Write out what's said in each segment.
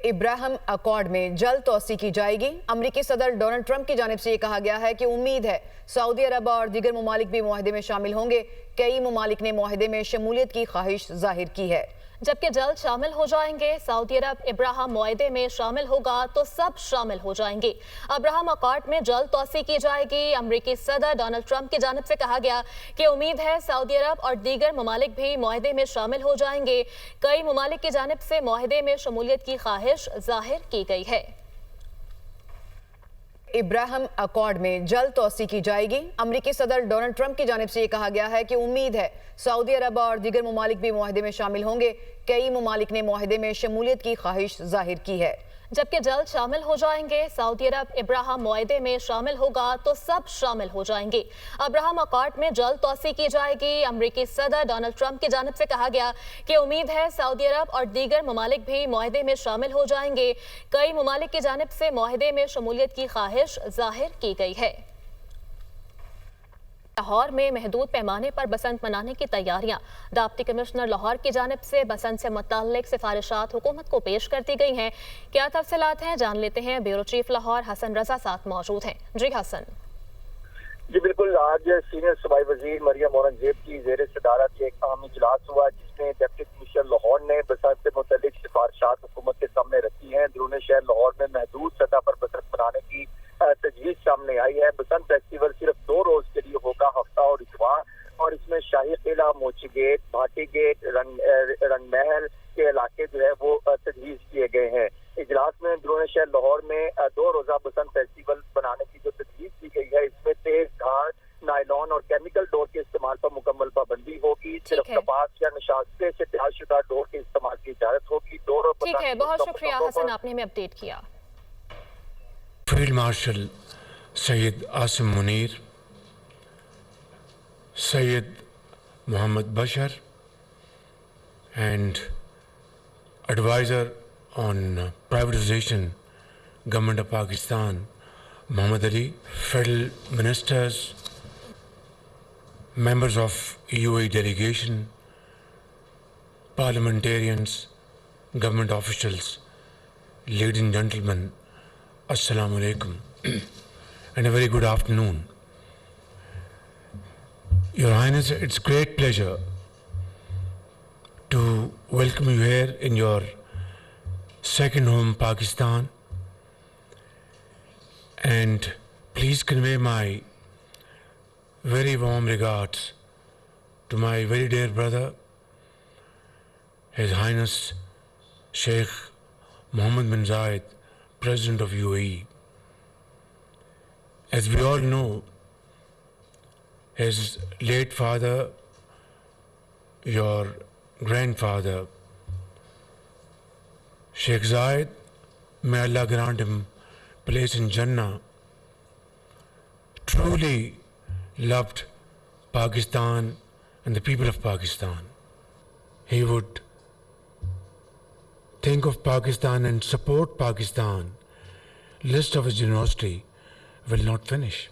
Ibrahim accord में जल्द तोसी की जाएगी। अमरीकी सदर डोनाल्ड ट्रंप की जानिब से ये कहा गया है कि उम्मीद है सऊदी अरब और दीगर ममालिक भी मुआहदे में शामिल होंगे। कई ममालिक ने मुआहदे में शमूलियत की ख्वाहिश जाहिर की है। जबकि जल्द शामिल हो जाएंगे। सऊदी अरब इब्राहिम मुआहदे में शामिल होगा तो सब शामिल हो जाएंगे। इब्राहिम अकॉर्ड में जल्द तोसी की जाएगी। अमरीकी सदर डोनाल्ड ट्रंप की जानिब से कहा गया कि उम्मीद है सऊदी अरब और दीगर ममालिक भी मुआहदे में शामिल हो जाएंगे। कई ममालिक की जानिब से मुआहदे में शमूलियत की ख्वाहिश जाहिर की गई है। इब्राहिम अकॉर्ड में जल्द तोसी की जाएगी। अमरीकी सदर डोनाल्ड ट्रंप की जानिब से ये कहा गया है कि उम्मीद है सऊदी अरब और दीगर ममालिक भी मुआहदे में शामिल होंगे। कई ममालिक ने मुआहदे में शमूलियत की ख्वाहिश जाहिर की है। जबकि जल्द शामिल हो जाएंगे। सऊदी अरब इब्राहिम मुआहदे में शामिल होगा तो सब शामिल हो जाएंगे। इब्राहिम अकॉर्ड में जल्द तोसी की जाएगी। अमरीकी सदर डोनाल्ड ट्रंप की जानिब से कहा गया कि उम्मीद है सऊदी अरब और दीगर ममालिक भी मुआहदे में शामिल हो जाएंगे। कई ममालिक की जानिब से मुआहदे में शमूलियत की ख्वाहिश जाहिर की गई है। लाहौर में महदूद पैमाने पर बसंत मनाने की तैयारियां। डिप्टी कमिश्नर लाहौर की जानिब से बसंत से मुताल्लिक सिफारिशात हुकूमत को पेश कर दी गई हैं। क्या तफसीलात हैं जान लेते हैं। ब्यूरो चीफ लाहौर हसन रजा साथ मौजूद हैं। जी हसन। जी बिल्कुल, आज सीनियर सूबाई वजीर मरियम औरंगजेब की जेर सदारत एक अहम इजलास हुआ जिसमें डिप्टी कमिश्नर लाहौर ने बसंत से मुताल्लिक सिफारिशात हुकूमत के सामने रखी हैं। अंदरूनी शहर लाहौर में महदूद सतह पर बसंत मनाने की तजवीज सामने आई है। बसंत फेस्टिवल सिर्फ 2 रोज के लिए होगा, हफ्ता और इतवार, और इसमें शाही किला, मोची गेट, भाटी गेट, रंग महल के इलाके जो है वो तजवीज किए गए हैं। इजलास में अंदरूनी शहर लाहौर में 2 रोजा बसंत फेस्टिवल बनाने की जो तजवीज की गई है इसमें तेज धार, नायलॉन और केमिकल डोर के इस्तेमाल पर मुकम्मल पाबंदी होगी। सिर्फ कपास या नशास्ते से तैयारशुदा डोर के इस्तेमाल की इजाजत होगी। डोर और ठीक है, बहुत शुक्रिया हसन, आपने हमें अपडेट किया। Field marshal Syed Asim Munir, Syed Mohammad Bashar and advisor on privatization, Government of Pakistan, Muhammad Ali, federal ministers, members of UAE delegation, parliamentarians, government officials, ladies and gentlemen, Assalamu alaikum and a very good afternoon. Your Highness, it's great pleasure to welcome you here in your second home, Pakistan, and please convey my very warm regards to my very dear brother, His Highness Sheikh Mohammed bin Zayed, President of UAE. As we all know, his late father, your grandfather, Sheikh Zayed, may Allah grant him place in Jannah, truly loved Pakistan and the people of Pakistan. He would think of Pakistan and support Pakistan. List of his generosity will not finish.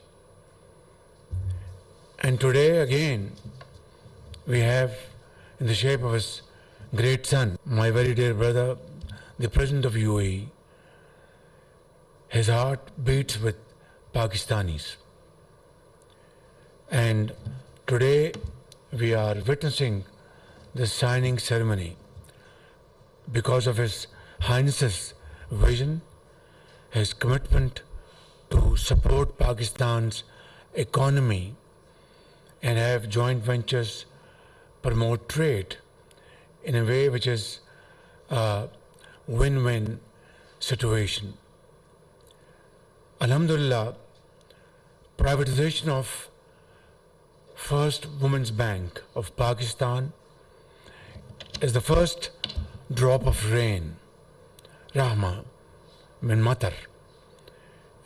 And today again, we have in the shape of his great son, my very dear brother, the President of UAE. His heart beats with Pakistanis. And today we are witnessing the signing ceremony because of His Highness's vision, his commitment to support Pakistan's economy and have joint ventures, promote trade in a way which is a win-win situation. Alhamdulillah, privatization of First Women's Bank of Pakistan is the first drop of rain, Rahma min Matar,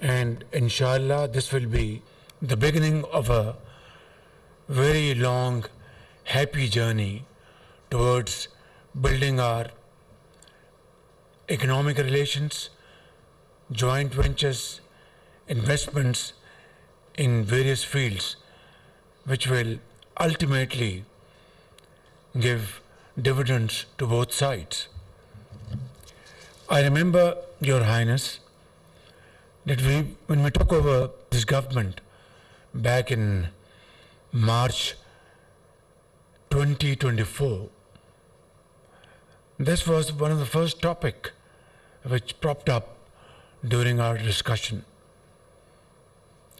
and inshallah this will be the beginning of a very long, happy journey towards building our economic relations, joint ventures, investments in various fields, which will ultimately give dividends to both sides. I remember, Your Highness, that when we took over this government back in March 2024, this was one of the first topic which propped up during our discussion.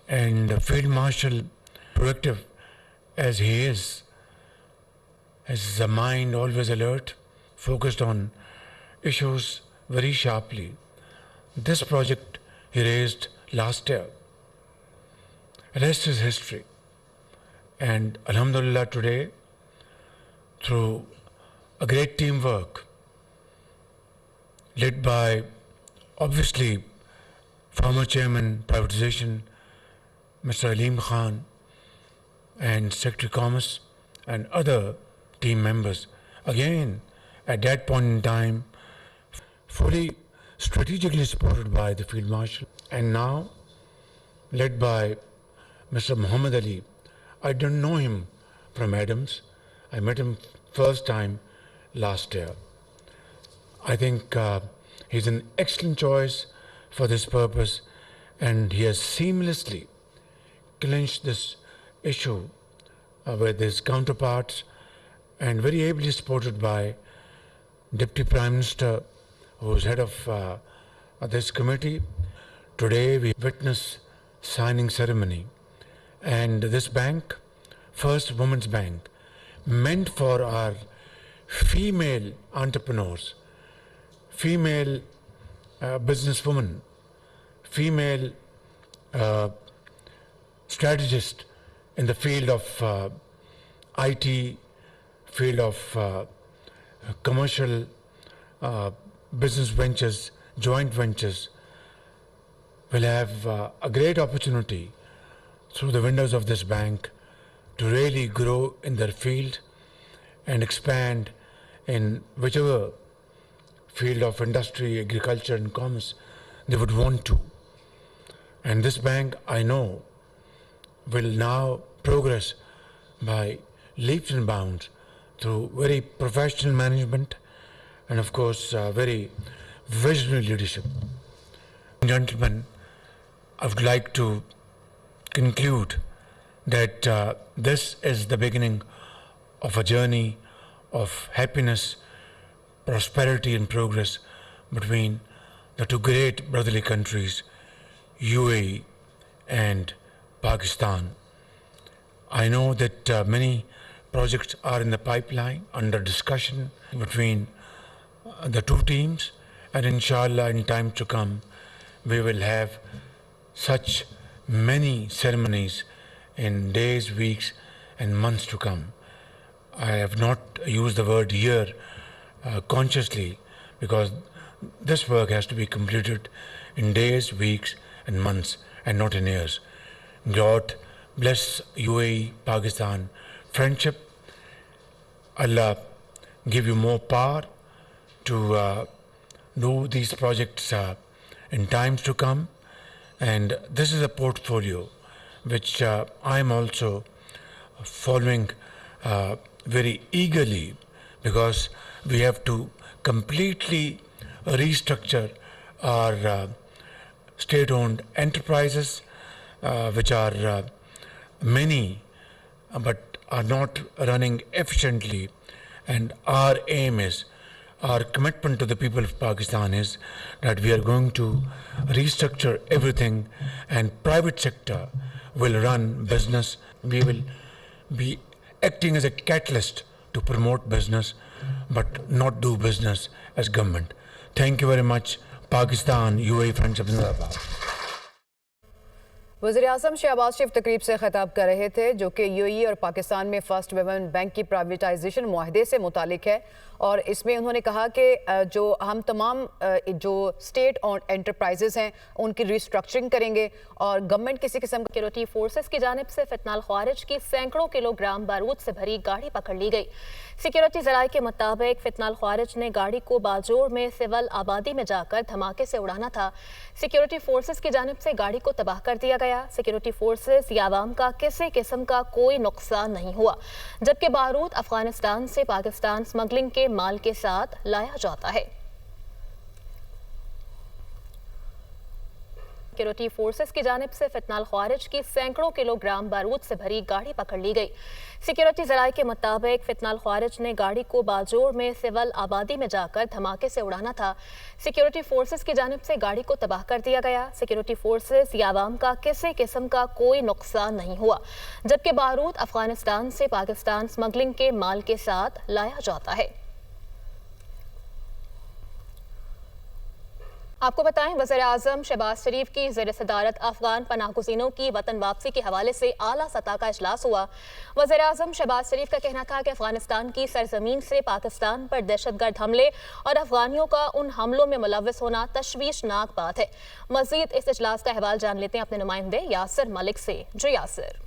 And Field Marshal, proactive as he is, has a mind always alert, focused on issues very sharply. This project he raised last year. The rest is history. And Alhamdulillah, today, through a great teamwork led by, obviously, former Chairman Privatization, Mr. Aleem Khan, and Secretary Commerce, and other team members, again, at that point in time, fully strategically supported by the Field Marshal, and now led by Mr. Muhammad Ali. I don't know him from Adams. I met him first time last year. I think he's an excellent choice for this purpose, and he has seamlessly clinched this issue with his counterparts, and very ably supported by Deputy Prime Minister, who is head of this committee. Today we witness signing ceremony, and this bank, first women's bank, meant for our female entrepreneurs, female businesswomen, female strategist in the field of IT, field of commercial business ventures, joint ventures, will have a great opportunity through the windows of this bank to really grow in their field and expand in whichever field of industry, agriculture and commerce they would want to. And this bank, I know, will now progress by leaps and bounds through very professional management and, of course, very visionary leadership. Gentlemen, I would like to conclude that this is the beginning of a journey of happiness, prosperity and progress between the two great brotherly countries, UAE and Pakistan. I know that many projects are in the pipeline, under discussion between the two teams, and inshallah in time to come we will have such many ceremonies in days, weeks and months to come. I have not used the word year consciously, because this work has to be completed in days, weeks and months and not in years. God bless UAE, Pakistan friendship. Allah give you more power to do these projects in times to come. And this is a portfolio which I am also following very eagerly, because we have to completely restructure our state-owned enterprises, which are many but are not running efficiently. And our aim is, our commitment to the people of Pakistan is that we are going to restructure everything, and private sector will run business. We will be acting as a catalyst to promote business, but not do business as government. Thank you very much. Pakistan, UAE friendship Zindabad. वज़ीर-ए-आज़म शहबाज शरीफ तकरीब से खिताब कर रहे थे, जो कि UAE और पाकिस्तान में फर्स्ट वुमेन बैंक की प्राइवेटाइजेशन मुआहदे से मुतालिक है। और इसमें उन्होंने कहा कि जो हम तमाम जो स्टेट ऑन एंटरप्राइजेज हैं उनकी रिस्ट्रक्चरिंग करेंगे, और गवर्नमेंट किसी किस्म की सिक्योरिटी फोर्सेस की जानिब से फितनाल खारिज की सैकड़ों किलोग्राम बारूद से भरी गाड़ी पकड़ ली गई। सिक्योरिटी जराये के मुताबिक फितनाल खारिज ने गाड़ी को बाजोर में सिविल आबादी में जाकर धमाके से उड़ाना था। सिक्योरिटी फोर्सेस की जानिब से गाड़ी को तबाह कर दिया गया। सिक्योरिटी फोर्सेस या आवाम का किसी किस्म का कोई नुकसान नहीं हुआ, जबकि बारूद अफगानिस्तान से पाकिस्तान स्मगलिंग के माल के साथ लाया जाता है। सिक्योरिटी फोर्सेस की जानिब से फितनाल खारिज की सैकड़ों किलोग्राम बारूद से भरी गाड़ी पकड़ ली गई। सिक्योरिटी जराये के मुताबिक फितनाल खारिज ने गाड़ी को बाजोड़ में सिविल आबादी में जाकर धमाके से उड़ाना था। सिक्योरिटी फोर्सेस की जानिब से गाड़ी को तबाह कर दिया गया। सिक्योरिटी फोर्सेस या आवाम का किसी किस्म का कोई नुकसान नहीं हुआ, जबकि बारूद अफगानिस्तान से पाकिस्तान स्मगलिंग के माल के साथ लाया जाता है। आपको बताएं, वज़ीर-ए-आज़म शहबाज शरीफ की ज़ेर सदारत अफगान पनाहगज़ीनों की वतन वापसी के हवाले से आला सतह का इजलास हुआ। वज़ीर-ए-आज़म शहबाज शरीफ का कहना था कि अफगानिस्तान की सरजमीन से पाकिस्तान पर दहशतगर्द हमले और अफगानियों का उन हमलों में मुलव्वस होना तशवीशनाक बात है। मज़ीद इस इजलास का अहवाल जान लेते हैं अपने नुमाइंदे यासिर मलिक से। जो यासिर,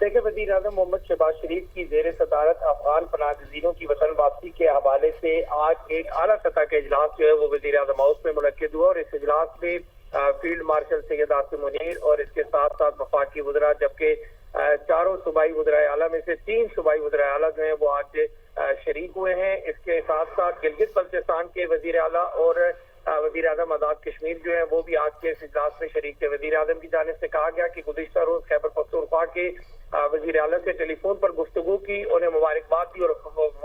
देखिए, वज़ीर आज़म मोहम्मद शहबाज शरीफ की ज़ेर सदारत अफगान पनाहगज़ीनों की वतन वापसी के हवाले से आज एक आला सतह का इजलास जो है वो वज़ीर आज़म हाउस में मुनक्किद हुआ और इस इजलास में फील्ड मार्शल सैयद आसिम मुनीर और इसके साथ साथ वफाकी वज़रा, जबकि चारों सूबाई वज़राए आला में से 3 सूबाई वज़राए आला जो है वो आज शरीक हुए हैं। इसके साथ साथ गिलगित बल्तिस्तान के वज़ीर आला और वज़ीर आज़म आज़ाद कश्मीर जो है वो भी आज के इस इजलास में शरीक थे। वज़ीर आज़म की जानिब से कहा गया कि गुज़िश्ता रोज खैबर पख्तूनख्वा के वज़ीर आला से टेलीफोन पर गुफ्तगू की, उन्हें मुबारकबाद दी और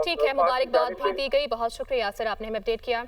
ठीक है, मुबारकबाद भी दी गई। बहुत शुक्रिया यासिर, आपने हमें अपडेट किया।